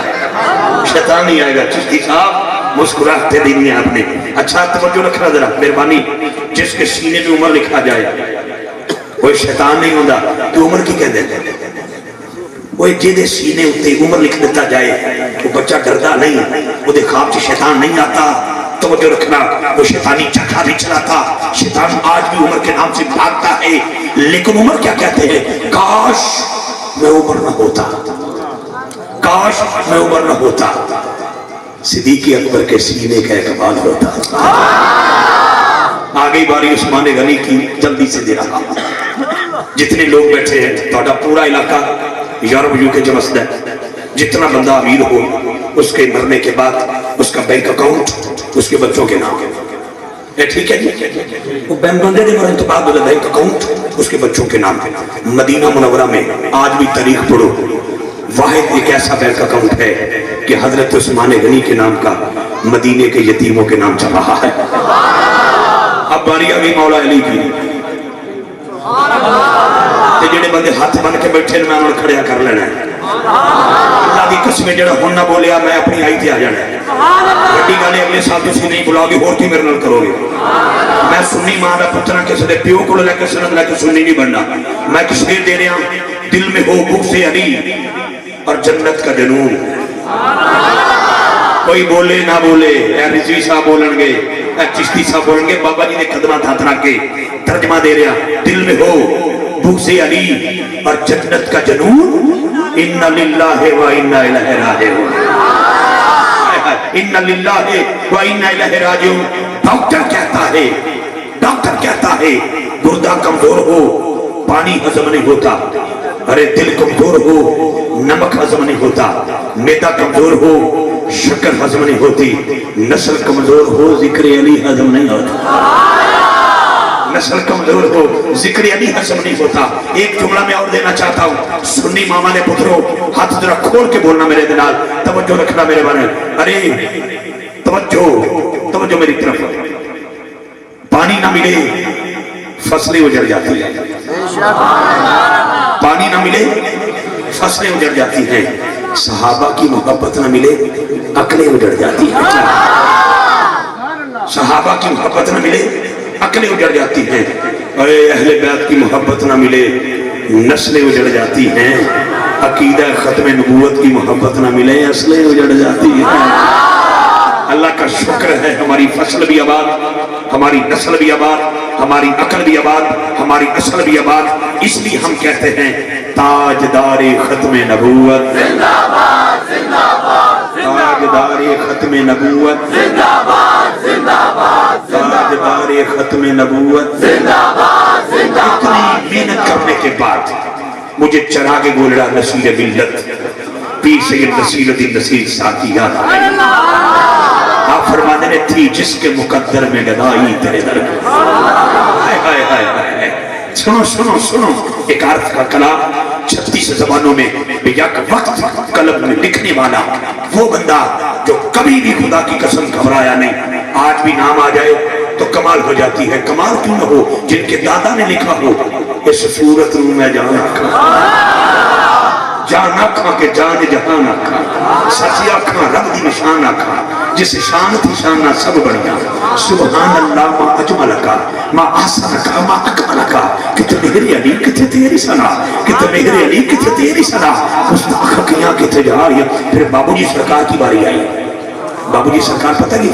Speaker 1: شیطان نہیں آئے گا. چشتی صاحب مسکراتے دینی ہے آپ نے. اچھا توجہ رکھنا ذرا مہربانی، جس کے سینے پہ عمر لکھا جائے وہ شیطان نہیں ہوتا. تو عمر کی کہہ دیتے وہ جیدے سینے ہوتے عمر لکھ دیتا جائے وہ بچہ ڈردا نہیں، وہ دے خواب سے شیطان نہیں آتا. توجہ رکھنا، وہ شیطانی چکھا بھی چلاتا. شیطان آج بھی عمر کے نام سے بھاگتا ہے. لیکن عمر کیا کہتے ہیں؟ کاش میں عمر نہ ہوتا، کاش میں عمر نہ ہوتا. صدیق اکبر کے سینے کا اقبال ہوتا. آگئی باری عثمان غنی کی، جلدی سے دے رہا. جتنے لوگ بیٹھے ہیں تھوڑا پورا علاقہ یورپ یو کے جمسد ہے. جتنا بندہ امیر ہو اس کے مرنے کے بعد اس کا بینک اکاؤنٹ اس کے بچوں کے نام ہے. ٹھیک ہے جی، وہ بندے کے مرنے کے بعد بینک اکاؤنٹ اس کے بچوں کے نام. مدینہ منورہ میں آج بھی تاریخ پڑھو، واحد ایک ایسا بینک اکاؤنٹ ہے کہ حضرت عثمان غنی کے نام کا مدینے کے یتیموں کے نام چل رہا ہے. اب باری آگئی مولا علی کی. جڑے بندے ہاتھ بن کے بیٹھے میں انہوں نے کھڑیا کر لینا ہے. اللہ دی قسم جڑا ہن نہ بولیا میں اپنی آئی تے آ جانا ہے. بڑی گالے اگلے سال تسی نہیں بلاؤ گے اور کی میرے نال کرو گے. میں سنی ماں دا پتر کسی دے پیو کو لے کے سند لے کے سنی نہیں بننا. میں ایک شعر دے رہا ہوں، دل میں ہو بغض علی اور جنت کا جنون. کوئی بولے نہ بولے، اے رضوی صاحب بولن گے، اے چشتی صاحب بولن گے، بابا جی نے قدمات ہاتھ رکھ کے ترجمہ دے رہا. دل میں ہو بغض علی اور جنت کا جنون، ان للہ و انا الیہ راجعون. ان للہ و انا الیہ راجعون. ڈاکٹر کہتا ہے گردہ کمزور ہو پانی ہضم نہیں ہوتا، ارے دل کمزور ہو نمک ہضم نہیں ہوتا، معدہ کمزور ہو شکر ہضم نہیں ہوتی، نسل کمزور ہو ذکر علی ہضم نہیں ہوتا. نسل کمزور ہو ذکر علی ہضم نہیں ہوتا. ایک جملہ میں اور دینا چاہتا ہوں، سنی ماما نے پتروں ہاتھ ذرا کھول کے بولنا میرے دنال، توجہ رکھنا میرے بارے. ارے توجہ میری طرف. پانی نہ ملے فصلیں اجڑ جاتی ہیں، پانی نہ ملے فصلیں اجڑ جاتی ہیں. صحابہ کی محبت نہ ملے عقلیں اجڑ جاتی ہیں. صحابہ کی محبت نہ ملے عقلیں اجڑ جاتی ہیں. اے اہل بیت کی محبت نہ ملے نسلیں اجڑ جاتی ہیں. عقیدہ ختم نبوت کی محبت نہ ملے اصلیں اجڑ جاتی ہیں. اللہ کا شکر ہے ہماری فصل بھی آباد، ہماری نسل بھی آباد، ہماری عقل بھی آباد، ہماری اصل بھی آباد. اس لیے ہم کہتے ہیں تاجدار ختم نبوت زندہ باد زندہ باد، تاجدار ختم نبوت زندہ باد زندہ باد، تاجدار ختم نبوت زندہ باد زندہ باد. اتنی محنت کرنے کے بعد مجھے چراغ گولڑا نصیر ملت پیر سید نصیر الدین نصیر ساتھی یاد آئے. آپ فرمانے نے تھی جس کے مقدر میں گدائی تیرے در. سنو سنو سنو، ایک عرف کا کلام 36 زبانوں میں یک وقت قلم میں لکھنے والا وہ بندہ جو کبھی بھی خدا کی قسم گھبرایا نہیں. آج بھی نام آ جائے تو کمال ہو جاتی ہے. کمال کیوں نہ ہو جن کے دادا نے لکھا ہو اس صورت رو میں جان آکھا, جان آکھا کہ جان جہان آکھا, سچی آکھا رب دی نشان آکھا, جس شان تھی شانہ سب بڑھیا. سبحان اللہ ما اجمل کا, ما آسان کا, ما اکمل کا. کتنے میرے علی کتنے تیری سنا, کتنے میرے علی کتنے تیری سنا. مستاخ کیاں کتنے جا رہی. پھر بابو جی سرکار کی باری آئی. بابو جی سرکار پتہ کی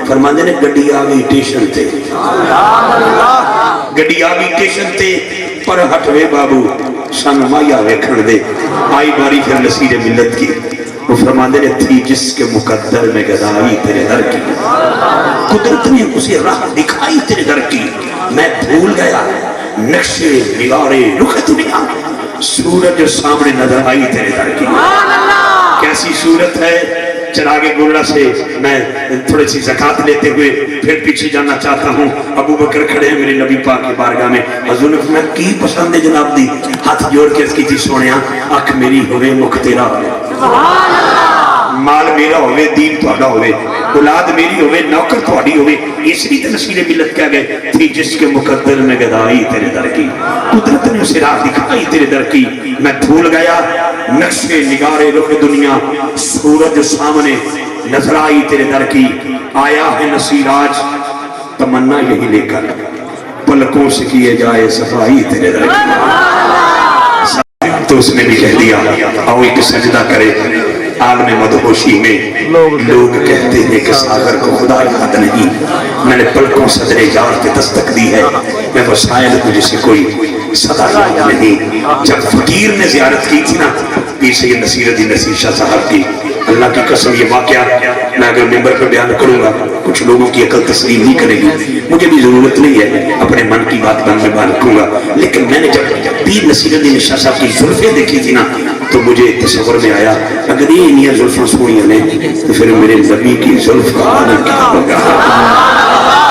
Speaker 1: فرماندے نے گڈی آ گئی ٹیشن تے, گڈی آ گئی ٹیشن تے, پر ہٹوے بابو سن مایا ویکھن دے. آئی باری پھر نصیر ملت کی. وہ فرماندے نے تھی جس کے مقدر میں گدائی تیرے در کی, قدرت نے اسے راہ دکھائی تیرے در کی. میں بھول گیا نقشے نگارے رخ دنیا, سورج سامنے نظر آئی تیرے در کی. کیسی صورت ہے. چراغ گولڑا سے میں تھوڑی سی زکاة لیتے ہوئے پھر پیچھے جانا چاہتا ہوں. ابو بکر کھڑے ہیں میرے نبی پاک کی بارگاہ میں. حضور نے فرمایا کی پسند ہے جناب دی؟ ہاتھ جوڑ کے اس کی تھی سونیا, اکھ میری ہوئے مکھ تیرا ہوئے, مال میرا ہوئے دین تھوڑا ہوئے, اولاد میری ہوئے نوکر تھوڑی ہوئے. اس لیے نصیر ملت کہہ گئے تھی جس کے مقدر میں گدائی تیرے در کی, قدرت نے اسے راہ دکھائی تیرے در کی. میں بھول گیا نقشے نگارے رخ دنیا, سورج سامنے نظر آئی تیرے در کی. آیا ہے نصیر آج تمنا یہی لے کر, پلکوں سے کیے جائے صفائی تیرے در کی. تو اس نے بھی کہہ دیا آؤ ایک سجدہ کرے. عالم مدہوشی میں لوگ کہتے ہیں کہ ساغر کو خدا یاد نہیں. میں نے پلکوں صدر یار کے دستک دی ہے, میں وہ شاید مجھے سے کوئی صدا یاد نہیں. جب فقیر نے زیارت کی تھی نا پیر سید نصیر الدین نصیر شاہ صاحب کی, اللہ کی قسم یہ واقعہ میں اگر ممبر پر بیان کروں گا کچھ لوگوں کی عقل تسلیم نہیں کرے گی. مجھے بھی ضرورت نہیں ہے اپنے من کی بات میں بیان کروں گا, لیکن میں نے جب پیر نصیر الدین شاہ صاحب کی زلفیں دیکھی تھی نا تو مجھے تصور میں آیا اگر یہ انہیں زلفیں سونیاں نے تو پھر میرے نبی کی زلف کا عالم کیا ہوگا.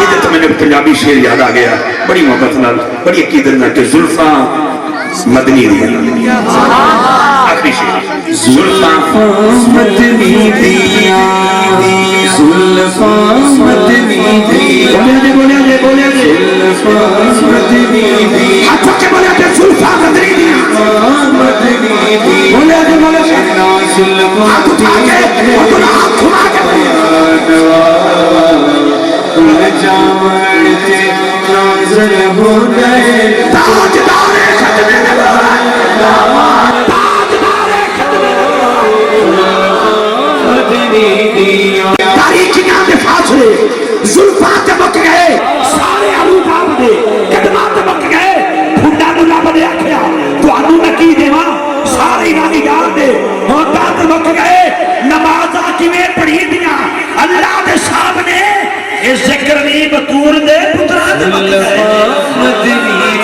Speaker 1: یہ تو میں نے پنجابی شعر یاد آ گیا بڑی محبت نال بڑی عقیدت نال کہ زلفاں مدنی دیا. آخری شعر
Speaker 3: زلفاں مدنی دیا, زلفاں مدنی دیا,
Speaker 1: بولے
Speaker 3: زلفاں مدنی دیا,
Speaker 1: ہاتھ پکے بولے کہ زلفاں مدنی دیا,
Speaker 3: مدنی دیا, زلفاں
Speaker 1: ہاتھ اٹھا کے ہاتھ اٹھا کے
Speaker 3: جامن تے نازل ہو گئے,
Speaker 1: تاجدار ختم
Speaker 3: مدنی دیا,
Speaker 1: تاریخیاں دے فاصلے زلفاں تے مک گئے, سارے عروباب دے قدماں تے مک گئے. بھڈا نو رب نے آکھیا تانوں میں کی دیواں, سارے ایرانی یار دے ہونداں تے مک گئے. نمازاں کیویں پڑھی دیاں اللہ دے سامنے اے ذکر نہیں بطور دے پتراں تے مک گئے.
Speaker 3: مدنی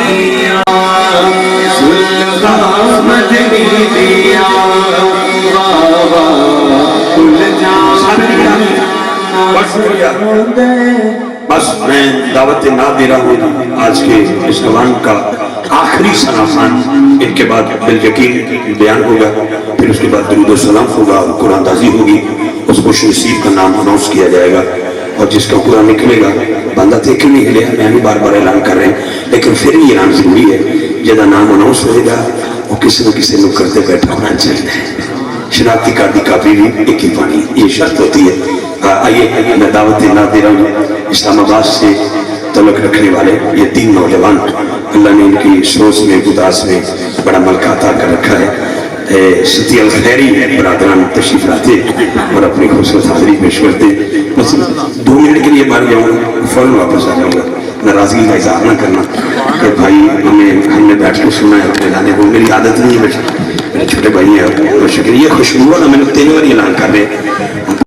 Speaker 3: دیا, زلفاں مدنی دیا, بابا کل جان
Speaker 1: بس میں دعوت نہ دے رہا ہوں آج کے اس نوان کا آخری سنافان. ان کے بعد بالیقین بیان ہوگا, پھر اس کے بعد درود و سلام ہوگا, قرآن دازی ہوگی, اس خوش نصیب کا نام اناؤنس کیا جائے گا, اور جس کا قرآن نکلے گا بندہ تو ایک نہیں ہلے, میں بھی بار بار اعلان کر رہے ہیں لیکن پھر بھی اعلان ضروری ہے. جہاں نام اناؤنس ہوئے گا وہ کسی نہ کسی نکر پہ بیٹھا ہونا چاہیے. شناختی کارڈ کی کاپی بھی ایک ہی پانی, یہ شرط ہوتی ہے. آئیے میں دعوت نہ دے رہا ہوں اسلام آباد سے تعلق رکھنے والے یہ 3 نوجوان, اللہ نے ان کی سوچ میں گداس میں بڑا ملکہ عطا کر رکھا ہے. ستی الخیری برادران تشریف لاتے اور اپنی خوبصورت حاضری پیش کرتے. بس 2 منٹ کے لیے بار جاؤں فوراً واپس آ جاؤں گا. ناراضگی کا اظہار نہ کرنا کہ بھائی ہم نے بیٹھ کے سننا ہے اپنے لانے کو, میری عادت نہیں ہے. میرے چھوٹے بھائی ہیں, شکریہ خوشبو والا میں نے 3 بار اعلان کر رہے